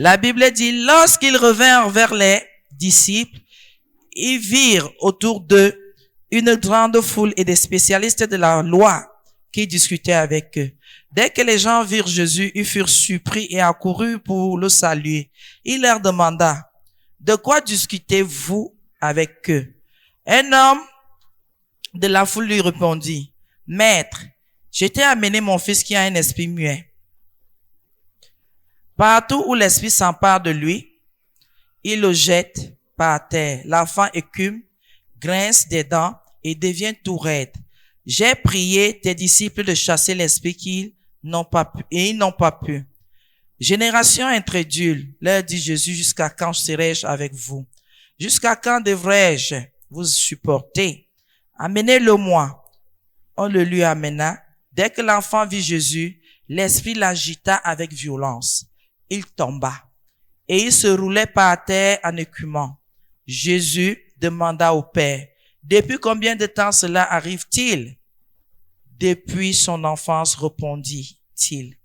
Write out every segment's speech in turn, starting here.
La Bible dit, lorsqu'ils revinrent vers les disciples, ils virent autour d'eux une grande foule et des spécialistes de la loi qui discutaient avec eux. Dès que les gens virent Jésus, ils furent surpris et accourus pour le saluer. Il leur demanda, de quoi discutez-vous avec eux? Un homme de la foule lui répondit, Maître, je t'ai amené mon fils qui a un esprit muet. Partout où l'esprit s'empare de lui, il le jette par terre. L'enfant écume, grince des dents et devient tout raide. J'ai prié tes disciples de chasser l'esprit qu'ils n'ont pas pu, et ils n'ont pas pu. Génération incrédule, leur dit Jésus, jusqu'à quand serai-je avec vous? Jusqu'à quand devrais-je vous supporter? Amenez-le-moi. On le lui amena. Dès que l'enfant vit Jésus, l'esprit l'agita avec violence. Il tomba et il se roulait par terre en écumant. Jésus demanda au Père, depuis combien de temps cela arrive-t-il? Depuis son enfance, répondit-il.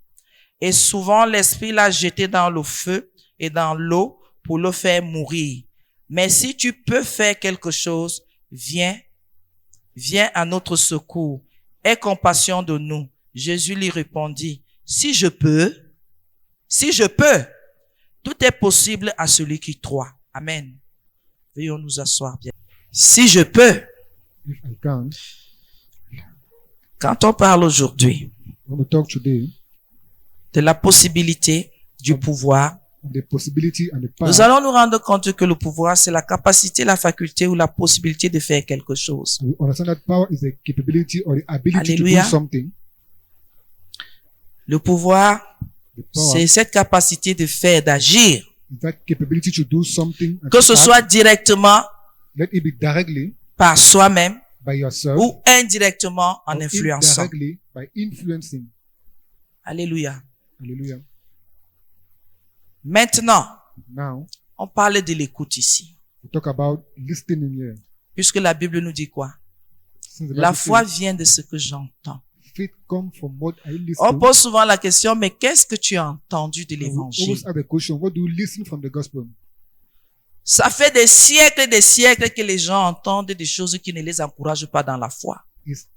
Et souvent l'esprit l'a jeté dans le feu et dans l'eau pour le faire mourir. Mais si tu peux faire quelque chose, viens à notre secours. Aie compassion de nous. Jésus lui répondit, si je peux, tout est possible à celui qui croit. Amen. Veuillons nous asseoir bien. Si je peux. If I can, Quand on parle aujourd'hui when we talk today de la possibilité du pouvoir, on the possibility and the power, nous allons nous rendre compte que le pouvoir, c'est la capacité, la faculté ou la possibilité de faire quelque chose. we understand that power is the capability or the ability Alléluia. to do something. Le pouvoir, The power c'est cette capacité de faire, d'agir, is that capability to do something and que to ce act. soit directement Let it be directly par soi-même by yourself ou indirectement en or influençant. indirectly by influencing. Alléluia. Hallelujah. Maintenant, Now, on parle de l'écoute ici. we talk about listening here. Puisque la Bible nous dit quoi? Since the La Bible foi says, vient de ce que j'entends. faith comes from what I listen. On pose souvent la question, mais qu'est-ce que tu as entendu de And we l'évangile? always ask the question, what do you listen from the gospel? Ça fait des siècles et des siècles que les gens entendent des choses qui ne les encouragent pas dans la foi.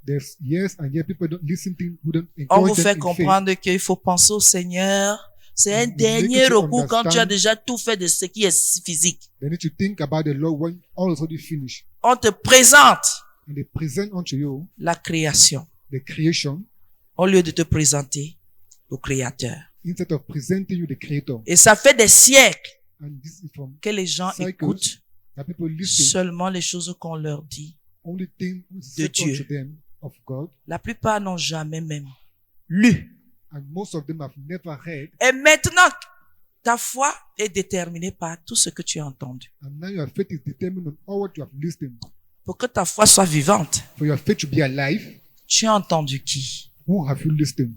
There's years and years people don't listen to who don't On vous encourage them fait in faith. comprendre qu'il faut penser au Seigneur. C'est un Make dernier you recours quand tu as understand. déjà tout fait de ce qui est physique. They need to think about the Lord when all is already finished. On te présente And they present unto you la création the creation au lieu de te présenter au Créateur. instead of presenting you the creator. Et ça fait des siècles And this is from que les gens Cycles. écoutent that people listen seulement les choses qu'on leur dit. only thing said Dieu. unto them of God, La plupart n'ont jamais même lu. and most of them have never heard. Et maintenant, ta foi est déterminée par tout ce que tu as entendu. And now your faith is determined on all what you have listened. Pour que ta foi soit vivante, For your faith to be alive, tu as entendu qui? who have you listened?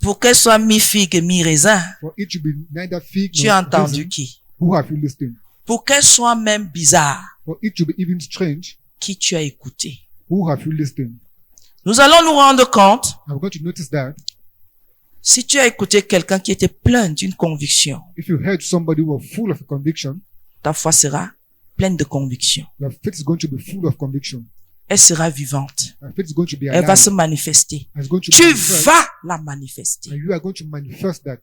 Pour qu'elle soit mi-figue, mi-raisin, For it to be neither fig tu nor as entendu raisin, qui? who have you listened? Pour qu'elle soit même bizarre, For it to be even strange, qui tu as écouté? who have you listened? Nous allons nous rendre compte, I'm going to notice that si tu as écouté quelqu'un qui était plein d'une conviction, if you heard somebody who was full of conviction, ta foi sera pleine de conviction. your faith is going to be full of conviction. Elle sera vivante. Your faith is going to be Elle va alive. se manifester. And it's going to Tu manifest, vas la manifester. and you are going to manifest that.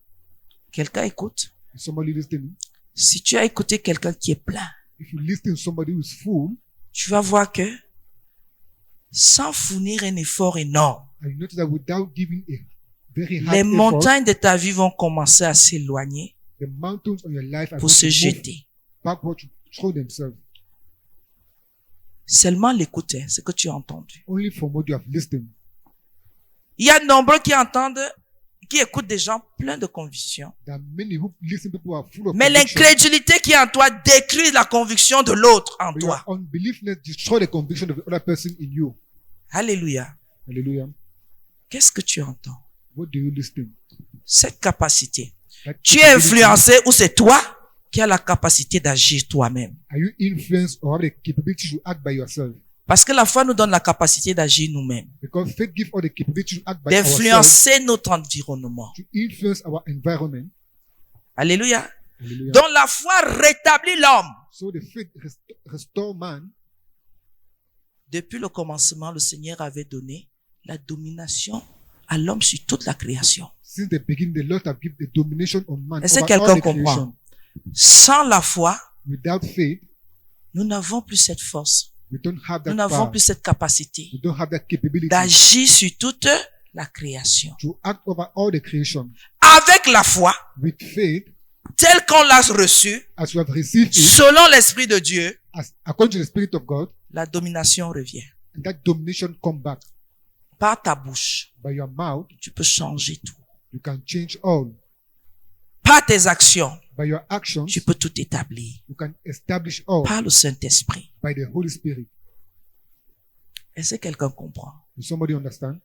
Quelqu'un écoute. Is somebody listening? Si tu as écouté quelqu'un qui est plein, If you listen to somebody who is full, tu vas voir que sans fournir un effort énorme, and you notice that without giving a very hard les effort, montagnes de ta vie vont commencer à s'éloigner the mountains on your life are pour going se to move jeter. backward to throw themselves. Seulement l'écouter, ce que tu as entendu. Only from what you have listened. Il y a de nombreux qui entendent, qui écoutent des gens pleins de conviction. There are many who listen, people who are full of Mais conviction, l'incrédulité qui est en toi détruit la conviction de l'autre en but your toi. unbeliefness destroy the conviction of the other person in you. Alléluia. Hallelujah. Qu'est-ce que tu entends? What do you listen? Cette capacité. That Tu es capability, influencé ou c'est toi qui as la capacité d'agir toi-même? are you influenced or have the capability to act by yourself? Parce que la foi nous donne la capacité d'agir nous-mêmes, Because faith gives us the capability to act by ourselves, d'influencer notre environnement. to influence our environment. Alléluia. Hallelujah. dont la foi rétablit l'homme. So the faith restore man. Depuis le commencement, le Seigneur avait donné la domination à l'homme sur toute la création. Since the beginning, the Lord have given the domination on man Est-ce que over all quelqu'un the comprend? creation. Sans la foi, Without faith, nous n'avons plus cette force. we don't have Nous that n'avons power. plus cette capacité We don't have that capability d'agir sur toute la création. to act over all the creation. Avec la foi, With faith, telle qu'on l'a reçue, as you have received it, selon l'Esprit de Dieu, according to the Spirit of God, la domination revient. and that domination come back. Par ta bouche, By your mouth, tu peux changer tout. you can change all. Par tes actions, By your actions, tu peux tout établir. you can establish all Par le Saint-Esprit. by the Holy Spirit. Est-ce que quelqu'un comprend? Does somebody understand?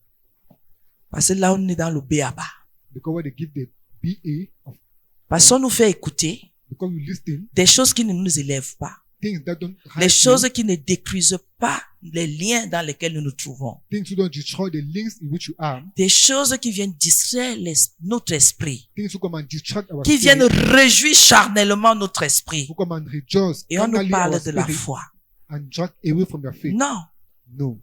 Parce que là, on est dans le béaba. Because when they give the BA of, Parce qu'on nous fait écouter because you listen, des choses qui ne nous élèvent pas. things that don't Les hide choses you, qui ne détruisent pas les liens dans lesquels nous nous trouvons. things who don't destroy the links in which you are, Des choses qui viennent distraire notre esprit. things who come and distract our Qui viennent spirit, réjouir charnellement notre esprit. who come and rejoice Et on nous carnally parle our de la spirit foi. and drag away from your faith. Non. No.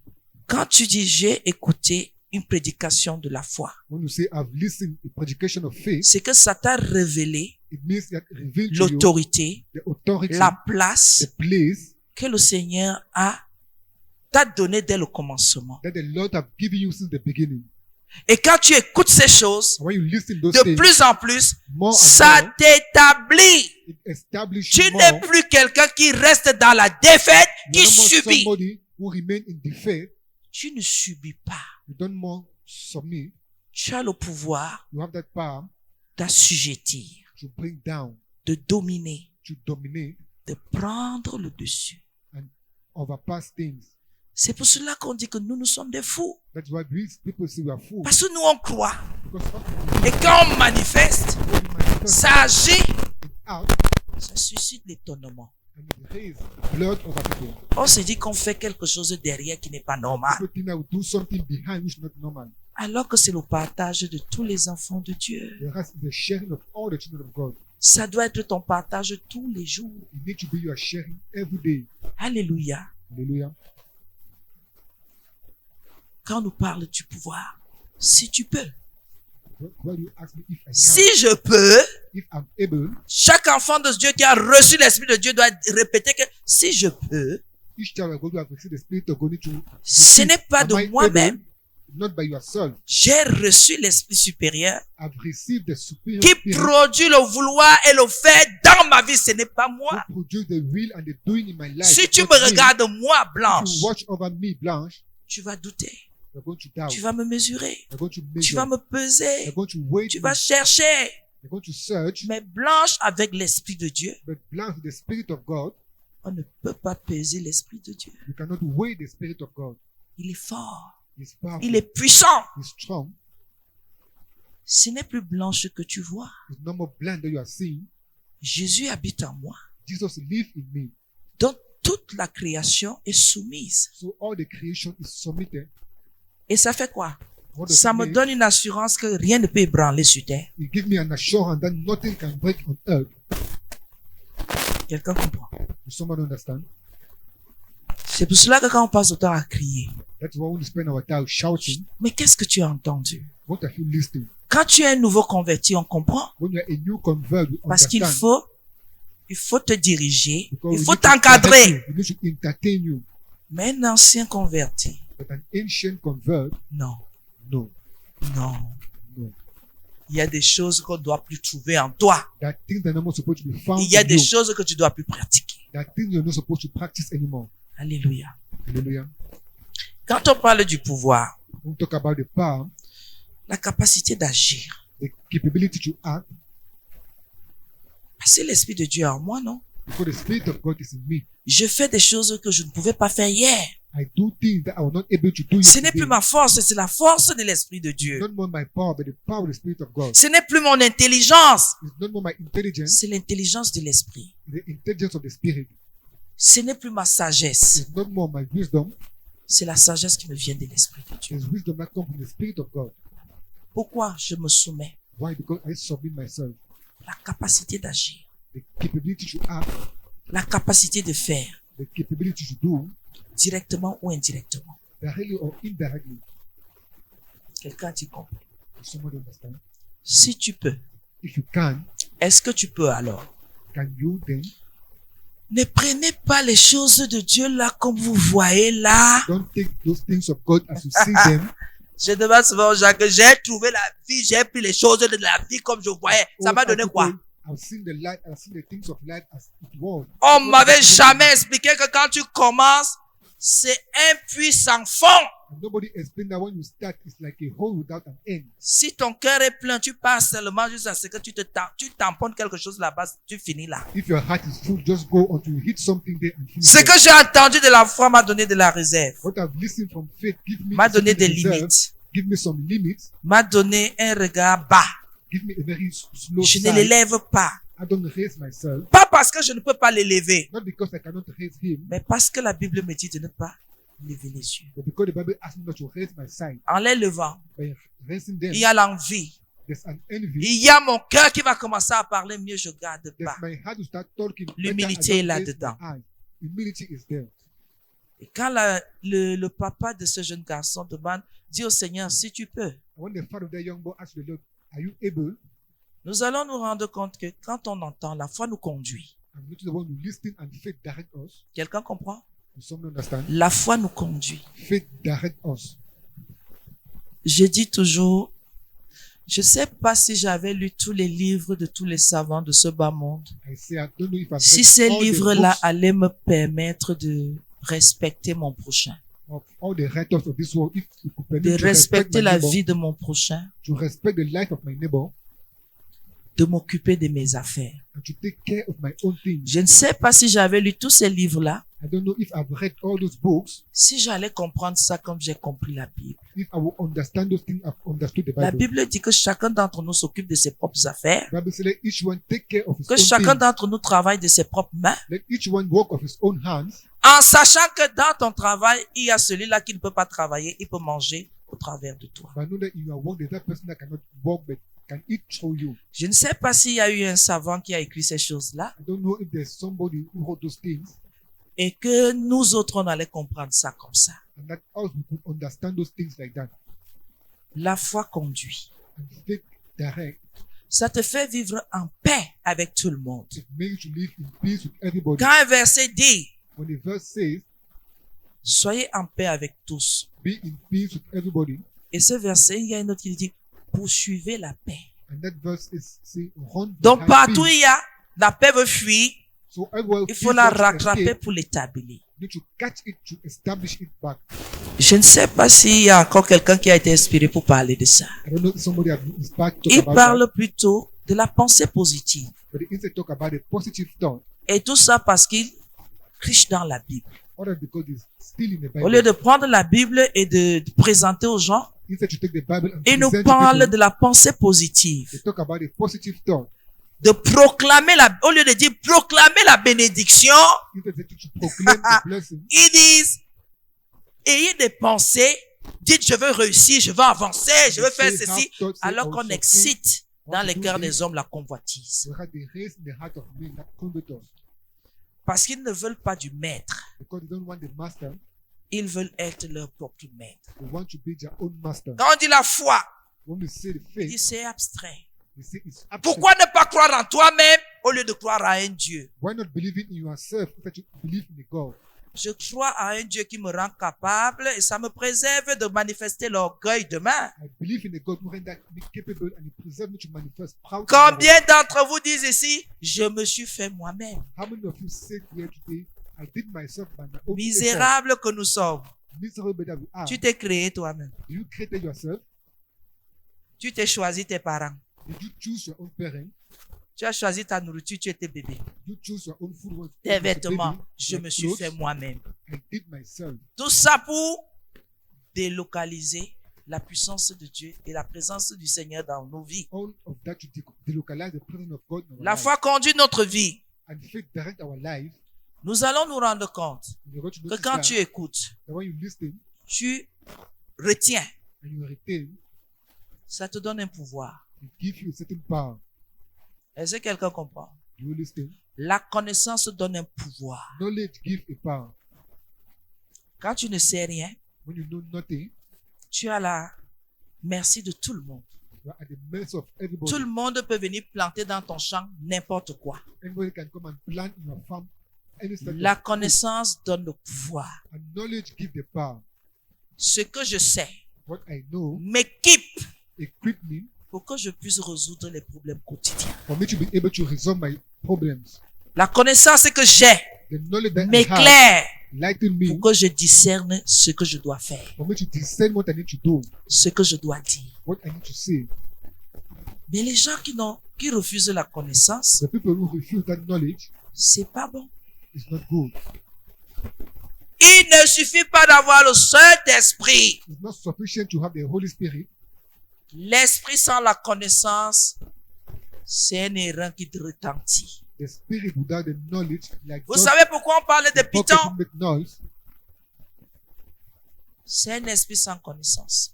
Quand tu dis j'ai écouté une prédication de la foi, When you say I've listened to predication of faith, c'est que ça t'a révélé it means that revealed to you l'autorité, the authority, la place the place que le Seigneur t'a donné dès le commencement. that the Lord have given you since the beginning. Et quand tu écoutes ces choses, And when you listen those de things, plus en plus, more and ça more, t'établit. it establishes Tu you n'es more. plus quelqu'un qui reste dans la défaite, qui You're no more subit. somebody who remain in defeat. Tu ne subis pas. You don't more submit. Tu as le pouvoir You have that power d'assujettir, to bring down, de dominer, to dominate de prendre le dessus. and overpass things. C'est pour cela qu'on dit que nous sommes des fous. That's why people say we are fools. Parce que nous, on croit. Because often Et quand on manifeste, when we manifest ça agit, it out ça suscite l'étonnement. and it raise blood over people. On se dit qu'on fait quelque chose derrière qui n'est pas normal. People think that we do something behind which is not normal. Alors que c'est le partage de tous les enfants de Dieu. The rest is the sharing of all the children of God. Ça doit être ton partage tous les jours. It needs to be your sharing every day. Alléluia. Hallelujah. Quand on nous parle du pouvoir, si tu peux, When you ask me if I can, si je peux, if I'm able, chaque enfant de Dieu qui a reçu l'Esprit de Dieu doit répéter que si je peux, each child of God will have received the Spirit of God to ce n'est pas de Am I moi-même. able? Not by yourself. J'ai reçu l'Esprit supérieur I've received the superior qui Spirit produit le vouloir et le faire dans ma vie. Ce n'est pas moi. who produce the will and the doing in my life. Si It's tu not me me. regardes, moi, If Blanche, you watch over me, Blanche, tu vas douter. you're going to doubt. Tu vas me mesurer. You're going to Tu vas measure. me peser. You're going to wait. Tu vas chercher. You're going to search. Mais Blanche, avec l'Esprit de Dieu, But Blanche, with the Spirit of God, on ne peut pas peser l'Esprit de Dieu. you cannot weigh the Spirit of God. Il est fort. He's powerful. Il est puissant. He's strong. Ce n'est plus Blanche que tu vois. It's no more blind that you are seeing. Jésus habite en moi. Jesus lives in me. Donc, toute la création est soumise. So all the creation is submitted. Et ça fait quoi? What does Ça it me mean? donne une assurance que rien ne peut ébranler sur terre. It gives me an assurance that nothing can break on earth. Quelqu'un comprend? Does someone understand? C'est pour cela que quand on passe le temps à crier, That's why we spend our time shouting. mais qu'est-ce que tu as entendu? What have you listening? Quand tu es un nouveau converti, on comprend. When you're a new convert, you Parce qu'il understand. faut te diriger, Because il we faut need to direct t'encadrer. you. We need to entertain you. Mais un ancien converti, But an ancient convert, non, no, non. no. Il y a des choses qu'on ne doit plus trouver en toi. That things are not supposed to be found Il y a in des you. choses que tu dois plus pratiquer. That things you're not supposed to practice anymore. Alléluia. Hallelujah. Quand on parle du pouvoir, When we talk about the power, la capacité d'agir. the capability to act, Parce que l'Esprit de Dieu est en moi, non? because the Spirit of God is in me. Je fais des choses que je ne pouvais pas faire hier. I do things that I was not able to do Ce n'est yesterday. plus ma force, c'est la force de l'Esprit de Dieu. Not more my power, but the power of the Spirit of God. Ce n'est plus mon intelligence, It's not more my intelligence, c'est l'intelligence de l'Esprit. the intelligence of the Spirit. Ce n'est plus ma sagesse, It's not more my wisdom, c'est la sagesse qui me vient de l'Esprit de Dieu. it's wisdom that comes from the Spirit of God. Pourquoi je me soumets? Why? Because I submit myself. La capacité d'agir. the capability to act, la capacité de faire, the capability to do, directement ou indirectement. directly or indirectly. Quelqu'un t'y comprend. Does somebody understand? Si tu peux, If you can est-ce que tu peux alors? you then Ne prenez pas les choses de Dieu là comme vous voyez là. don't take those things of God as you see them. Je demande souvent aux gens que j'ai trouvé la vie, j'ai pris les choses de la vie comme je voyais. Ça m'a donné quoi? I've seen the light, I've seen the things of life as it was. On m'avait jamais expliqué que quand tu commences, c'est un puits sans fond. And nobody explained that when you start, it's like a hole without an end. Si ton cœur est plein, tu pars seulement jusqu'à ce que tu tamponnes quelque chose là-bas, tu finis là. If your heart is full, just go until you hit something there and finish. Ce que j'ai entendu de la foi m'a donné de la réserve, What I've listened from faith, m'a donné des reserve, limites, give me some limits, m'a donné un regard bas. give me a very slow Je ne side. l'élève pas. I don't raise myself, Pas parce que je ne peux pas l'élever, not because I cannot raise him, mais parce que la Bible me dit de ne pas lever les yeux. but because the Bible asks me not to raise my side. En les levant, By raising them, il y a l'envie. there's an envy. Il y a mon cœur qui va commencer à parler mieux, je garde There's pas. my heart to start talking. L'humilité est là-dedans. Humility is there. Et quand le papa de ce jeune garçon demande, dis au Seigneur, si tu peux, And when the father of that young boy asks the Lord, are you able? nous allons nous rendre compte que quand on entend, la foi nous conduit. I'm not the one who listen and faith direct us. Quelqu'un comprend? Does someone understand? La foi nous conduit. Faith direct us. Je dis toujours, je sais pas si j'avais lu tous les livres de tous les savants de ce bas monde, I say, I don't know if I've si read ces all the livres-là books allaient me permettre de respecter mon prochain, of all the writers of this world, if you could permit de me to respect respecter my la neighbor, vie de mon prochain, to respect the life of my neighbor, de m'occuper de mes affaires. and to take care of my own things. Je ne sais pas si j'avais lu tous ces livres-là, I don't know if I've read all those books, si j'allais comprendre ça comme j'ai compris la Bible. if I will understand those things I've understood the La Bible. Bible dit que chacun d'entre nous s'occupe de ses propres affaires, The Bible says let each one take care of his que own chacun things. d'entre nous travaille de ses propres mains, Let each one work of his own hands, en sachant que dans ton travail, il y a celui-là qui ne peut pas travailler, il peut manger au travers de toi. but know that in your work there's that person that cannot work but can eat through you. Je ne sais pas s'il y a eu un savant qui a écrit ces choses-là I don't know if there's somebody who wrote those things et que nous autres, on allait comprendre ça comme ça. and that us we could understand those things like that. La foi conduit. And faith direct, Ça te fait vivre en paix avec tout le monde. it makes you live in peace with everybody. Quand un verset dit, When the verse says, soyez en paix avec tous. be in peace with everybody, Et ce verset, il y a une autre qui dit, poursuivez la paix. and that verse is say, run Donc behind partout peace. il y a, la paix veut fuir, So everywhere il peace faut la wants to rattraper escape, pour l'établir. you need to catch it to establish it back. Je ne sais pas s'il y a encore quelqu'un qui a été inspiré pour parler de ça. I don't know if somebody has been inspired to talk Il about parle that, plutôt de la pensée positive. but instead talk about the positive thought, Et tout ça parce qu'il triche dans la Bible. other because it's still in the Au lieu Bible. de prendre la Bible et de présenter aux gens, Instead to take the Bible and il nous present to parle people, de la pensée positive. they talk about the positive thought. De proclamer au lieu de dire proclamer la bénédiction, Instead to proclaim the blessing, ils disent, ayez des pensées, dites je veux réussir, je veux avancer, je veux faire they have ceci, thoughts, say, alors "I will qu'on succeed." excite dans want les to do cœurs this. des hommes la convoitise. We had the race in the heart of men that conduct us. Parce qu'ils ne veulent pas du maître, Because they don't want the master, ils veulent être leur propre maître. they want to be their own master. Quand on dit la foi, When we say the il dit faith, c'est abstrait. they say it's absent. Pourquoi ne pas croire en toi-même au lieu de croire à un Dieu? Why not believing in yourself instead to believe in a God? Je crois à un Dieu qui me rend capable et ça me préserve de manifester l'orgueil demain. I believe in a God who render me capable and he preserve me to manifest proud. Combien d'entre vous disent ici, je me suis fait moi-même? How many of you say here today, I did myself by my own effort. Misérable que nous sommes. Miserable that we are. Tu t'es créé toi-même. You created yourself. Tu t'es choisi tes parents. Did you choose your own parents? Tu as choisi ta nourriture, tu étais bébé. You choose your own food. When Tes you was a vêtements, baby, je your me suis clothes, fait moi-même. I did myself. Tout ça pour délocaliser la puissance de Dieu et la présence du Seigneur dans nos vies. All of that to delocalize the presence of God in our La life. foi conduit notre vie. And faith direct our life. Nous allons nous rendre compte And you're going to que notice quand that, tu écoutes, that when you listen tu retiens, and you retain, ça te donne un pouvoir. it gives you a certain power. Est-ce que quelqu'un comprend? the Holy Spirit. La connaissance donne un pouvoir. Knowledge gives a power. Quand tu ne sais rien, When you know nothing, tu as la merci de tout le monde. you are at the mercy of everybody. Tout le monde peut venir planter dans ton champ n'importe quoi. Everybody can come and plant in your farm any sort La of food. connaissance donne le pouvoir. And knowledge gives the power. Ce que je sais What I know m'équipe equip me pour que je puisse résoudre les problèmes quotidiens. for me to be able to resolve my problems. La connaissance que j'ai The knowledge that I have m'éclaire lighten me pour que je discerne ce que je dois faire, for me to discern what I need to do, ce que je dois dire. what I need to say. Mais les gens qui refusent la connaissance, The people who refuse that knowledge c'est pas bon. is not good. Il ne suffit pas d'avoir le Saint-Esprit. It's not sufficient to have the Holy Spirit. L'esprit sans la connaissance, c'est un erreur qui te retentit. The spirit without the knowledge, like Vous just savez pourquoi on parle de the bucket pitons? to make noise, C'est un esprit sans connaissance.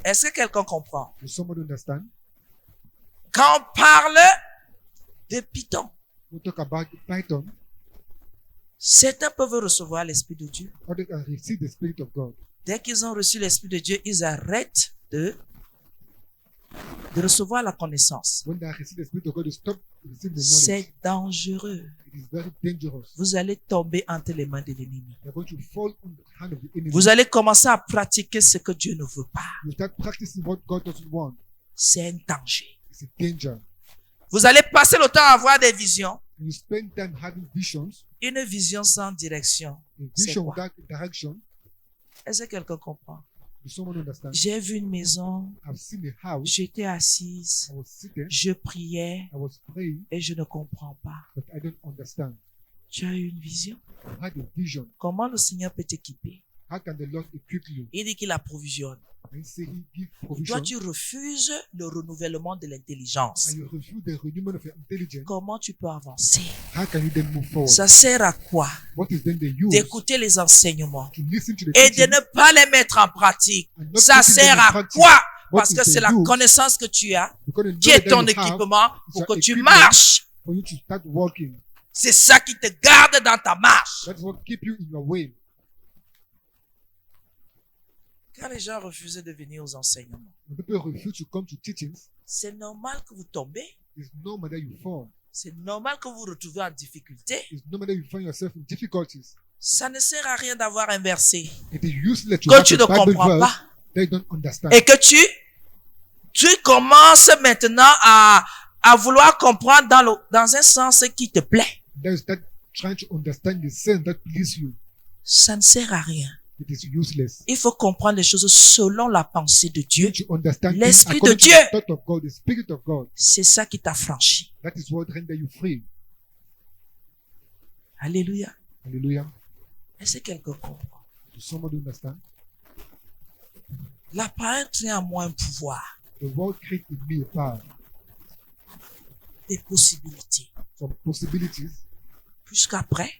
Est-ce que quelqu'un comprend? does somebody understand? Quand on parle de pitons, We talk about Python, certains peuvent recevoir l'esprit de Dieu. others can receive the Spirit of God. Dès qu'ils ont reçu l'esprit de Dieu, ils arrêtent de recevoir la connaissance. When they receive the Spirit of God, they stop receiving the knowledge. C'est dangereux. It is very dangerous. Vous allez tomber entre les mains de l'ennemi. You're going to fall on the hand of the enemy. Vous allez commencer à pratiquer ce que Dieu ne veut pas. You start practicing what God doesn't want. C'est un danger. It's a danger. Vous allez passer le temps à avoir des visions. And you spend time having visions, Une vision sans direction. a C'est vision quoi? without direction. Est-ce que quelqu'un comprend? Does someone understand? J'ai vu une maison. I've seen a house. J'étais assise. I was sitting. Je priais I was praying, et je ne comprends pas. but I don't understand. Tu as eu une vision. I had a vision. Comment le Seigneur peut t'équiper? How can the Lord equip you? Il dit qu'il approvisionne. And say He gives Et provision, toi, tu refuses le renouvellement de l'intelligence. and you refuse the renewal of your intelligence. Comment tu peux avancer? How can you then move forward? Ça sert à quoi? What is then the use D'écouter les enseignements to listen to the et de teaching ne pas les mettre en pratique. and not Ça putting them sert in à practice? quoi? What Parce is que the c'est la use? connaissance que tu as Because the qui est knowledge ton that you have équipement pour is que your tu equipment marches. for you to start walking. C'est ça qui te garde dans ta marche. That's what keep you in your way. Quand les gens refusent de venir aux enseignements, When people refuse to come to teachings, c'est normal que vous tombez. it's normal that you fall. C'est normal que vous vous retrouvez en difficulté. It's normal that you find yourself in difficulties. Ça ne sert à rien d'avoir un verset It is useless to que have tu a ne Bible comprends verse pas that you don't understand. et que tu commences maintenant à vouloir comprendre dans un sens qui te plaît. Then you start trying to understand the sense that please you. Ça ne sert à rien. It is useless. Il faut comprendre les choses selon la pensée de Dieu. To understand things L'Esprit according de to Dieu. the thought of God, the Spirit of God. C'est ça qui t'a franchi. That is what render you free. Alléluia. Hallelujah. Est-ce que quelqu'un comprend? Does somebody understand? La parole crée en moi un pouvoir, The world creates in me a power, des possibilités. some possibilities. Puisqu'après,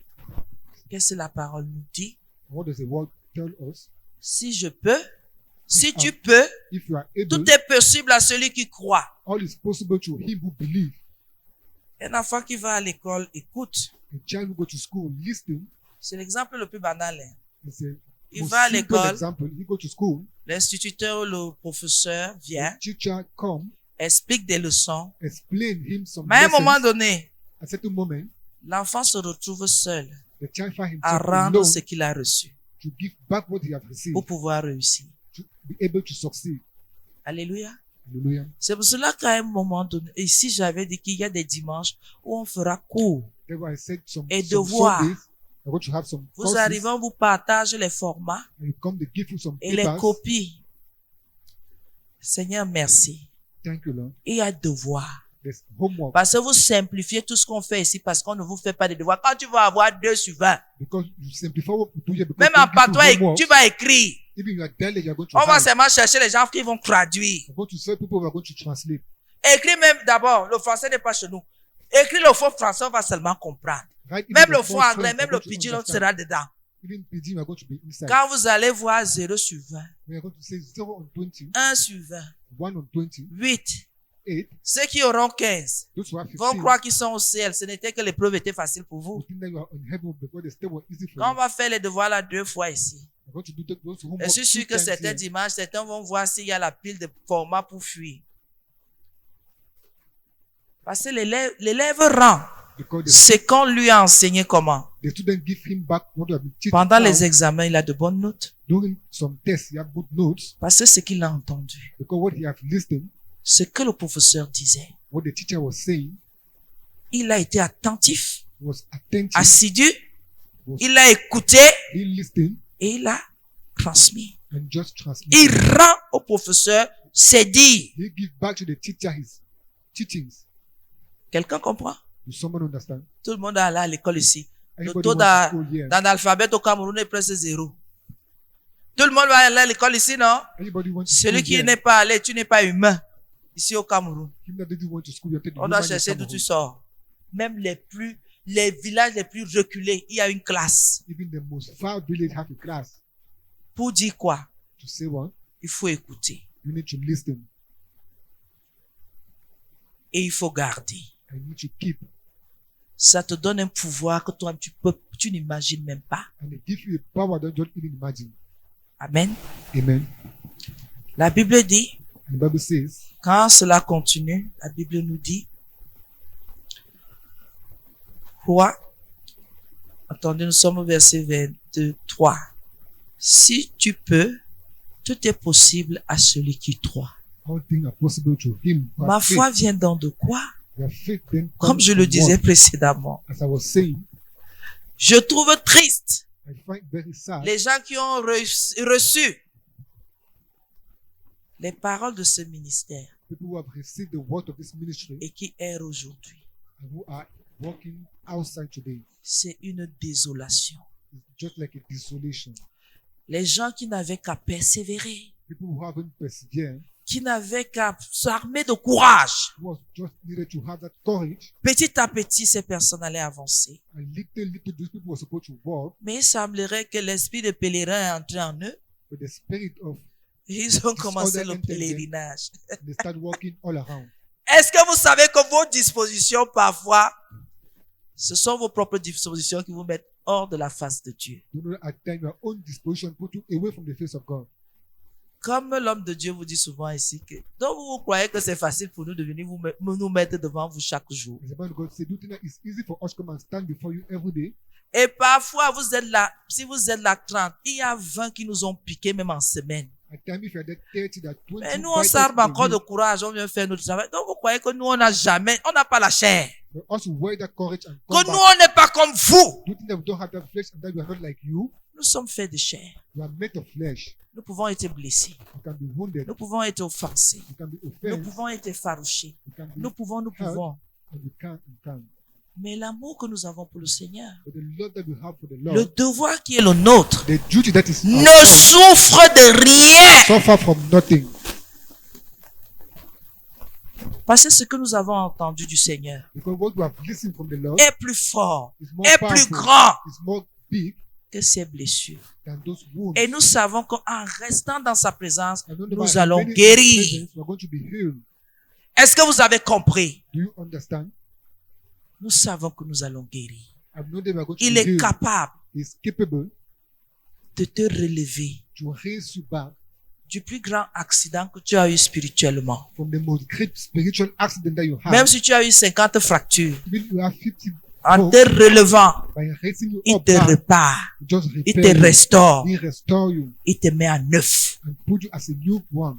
qu'est-ce que la parole nous dit? What does the world tell us? Si je peux, si tu peux, If you are able, tout est possible à celui qui croit. all is possible to him who believes. Un enfant qui va à l'école écoute. A child who go to school, listen. C'est l'exemple le plus banal. Hein. It's a Il most va à simple l'école. example. You go to school, L'instituteur ou le professeur vient, the teacher come, explique des leçons. explain him some Mais à un moment lessons. donné, At a certain moment, l'enfant se retrouve seul the child find à himself rendre alone ce qu'il a reçu to give back what he has received, pour pouvoir réussir. to be able to succeed. Alléluia. Hallelujah. C'est pour cela qu'à un moment donné, ici j'avais dit qu'il y a des dimanches où on fera cours. Therefore, I said some Et Sundays, devoir. I'm going to have some Vous courses, arrivez, on vous partage les formats and you come to give you some et les papers. copies. Seigneur, merci. Thank you, Lord. Il y a devoir. There's homework. Parce que vous simplifiez tout ce qu'on fait ici parce qu'on ne vous fait pas de devoirs. Quand tu vas avoir 2 sur 20, Because you simplify what we do here. Because même we en give you patois, homework. tu vas écrire. Even you are daily, you are going to On va write. seulement chercher les gens qui vont traduire. You're going to say people who are going to translate. Écris même d'abord, le français n'est pas chez nous. Écris le faux français, on va seulement comprendre. Write even Même the le first faux anglais, French, même you're le going to pidgin, on understand. sera dedans. Even pidgin, you are going to be inside. Quand vous allez voir 0 sur 20, We are going to say 0 on 20, 1 sur 20, 1 on 20, 8, 8, Ceux qui auront 15 those who have vont 15, croire qu'ils sont au ciel. Ce n'était que l'épreuve était facile pour who vous. think that you are in heaven because the step was easy for Quand on you. va faire les devoirs là 2 fois ici, I'm going to do those je homework suis sûr 2 que times certains here. dimanches, certains vont voir s'il y a la pile de formats pour fuir. Parce que l'élève rend Because ce qu'on lui a enseigné comment. the student give him back what you have been teaching Pendant now. les examens, il a de bonnes notes. During some tests, he have good notes Parce que ce qu'il a entendu, because what he have listened, ce que le professeur disait, what the teacher was saying, il a été attentif, was attentive, assidu, was il a écouté he listened et il a transmis. and just Il transmitted. rend au professeur ses dires. He give back to the teacher his teachings. Quelqu'un comprend? Do someone understand? Tout le monde est allé à l'école ici. Le Anybody taux went to school here? d'analphabète au Cameroun est presque 0. Tout le monde va aller à l'école ici, non? Anybody went to Celui school qui here? n'est pas allé, tu n'es pas humain. Ici au Cameroun. Him that didn't went to school, you're taking On doit human in chercher d'où tu Cameroun. sors. Même les villages les plus reculés, il y a une classe. Even the most far village have a class Pour dire quoi? to say what? Il faut écouter. You need to listen Et il faut garder. and you need to keep. Ça te donne un pouvoir que toi, tu n'imagines même pas. And it gives you a power that you don't even imagine. Amen. Amen. La Bible dit, And the Bible says, quand cela continue, la Bible nous dit, quoi? Attendez, nous sommes au verset 23. Si tu peux, tout est possible à celui qui croit. all things are possible to him. who Ma has faith. foi vient donc de quoi? Your faith then Comme comes je le from disais what? précédemment. As I was saying, Je trouve triste I find very sad les gens qui ont reçu les paroles de ce ministère people who have received the word of this ministry et qui errent aujourd'hui. and who are walking outside today. C'est une désolation. It's just like a desolation. Les gens qui n'avaient qu'à persévérer, People who haven't persevered, qui n'avaient qu'à s'armer de courage. who have just needed to have that courage, Petit à petit, ces personnes allaient avancer. and little those people were supposed to walk, Mais il semblerait que l'esprit de pèlerin est entré en eux. but the spirit of Ils ont commencé le entered them. pèlerinage. they start walking all around. Est-ce que vous savez que vos dispositions, parfois, ce sont vos propres dispositions qui vous mettent hors de la face de Dieu? You know, at times your own disposition put you away from the face of God. Comme l'homme de Dieu vous dit souvent ici que, donc vous croyez que c'est facile pour nous de venir nous mettre devant vous chaque jour. As the man of God said, do you think that it's easy for us to come and stand before you every day? Et parfois, vous êtes là, si vous êtes là 30, il y a 20 qui nous ont piqué même en semaine. At times, if you're there 30, that 20 Mais nous, on bite us s'arme in the encore de rib. courage, on vient faire notre travail. Donc vous croyez que nous, on n'a pas la chair. But us who wear that courage and Que come nous, back, on n'est pas comme vous. do you think that we don't have that flesh and that we are not like you? Nous sommes faits de chair. We are made of flesh. Nous pouvons être blessés. We can be wounded. Nous pouvons être offensés. We can be Nous offended. pouvons être effarouchés. We can be Nous pouvons. and we can. Mais l'amour que nous avons pour le Seigneur, But the love that we have for the le Lord, devoir qui est le nôtre, the duty that is ne ours, souffre de rien. suffer from nothing. Parce que ce que nous avons entendu du Seigneur Because what we have listened from the Lord est plus fort, is more est plus powerful, grand is more big que ses blessures. than those wounds. Et nous savons qu'en restant dans sa présence, And no nous matter allons how many guérir. presence, we are going to be healed. Est-ce que vous avez compris? Do you understand? Nous savons que nous allons guérir. I know that we are going to Il be est healed. capable He is capable de te relever to raise you back du plus grand accident que tu as eu spirituellement. from the most great spiritual accident that you have. Même si tu as eu 50 fractures, Even if you have 50 en bones, te relevant, by raising you il up te back, répare, he just il repair te you. restaure, He restore you il te met à neuf. and put you as a new one.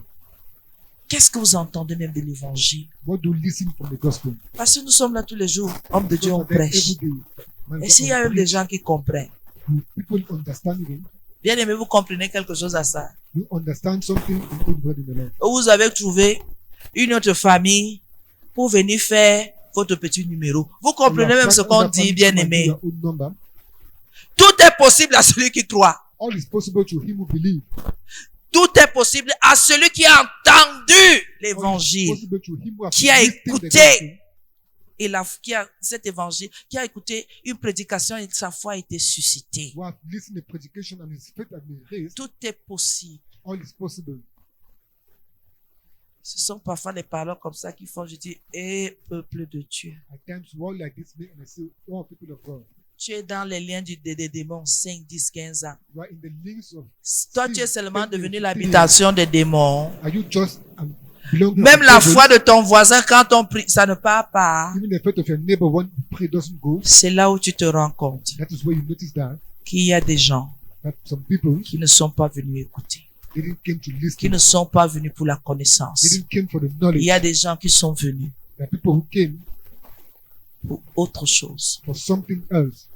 Qu'est-ce que vous entendez même de l'évangile? What do you listen from the gospel? Parce que nous sommes là tous les jours, hommes de Dieu, on Because of that prêche. every day, man, Et s'il y a même des gens qui comprennent, people understand it. bien aimé, vous comprenez quelque chose à ça. You understand something in everybody in the Lord. Vous avez trouvé une autre famille pour venir faire votre petit numéro. Vous comprenez même ce qu'on dit, bien aimé. Your own number. Tout est possible à celui qui croit. All is possible to him who believes. Tout est possible à celui qui a entendu All is l'évangile, possible to him who has qui a listened the écouté gospel, et qui a cet évangile, qui a écouté une prédication et sa foi a été suscitée. who have listened to the predication and his faith has been raised. Tout est possible. All is possible. Ce sont parfois les paroles comme ça qui font, je dis, eh, peuple de Dieu. At times, words like this make and I say, oh, people of God, Tu es dans les liens des démons 5, 10, 15 ans. you are in the links of Toi, tu es sin, seulement 10 devenu years, l'habitation des démons. Are you just belong to Même the la devil? foi de ton voisin, quand on prie, ça ne part pas. Even the faith of your neighbor when pray doesn't go. C'est là où tu te rends compte That is where you notice qu'il y a des gens that some people qui ne sont pas venus écouter, didn't came to qui listen. ne sont pas venus pour la connaissance. Didn't came for the Il knowledge. y a des gens qui sont venus There are people who came pour autre chose. for something else.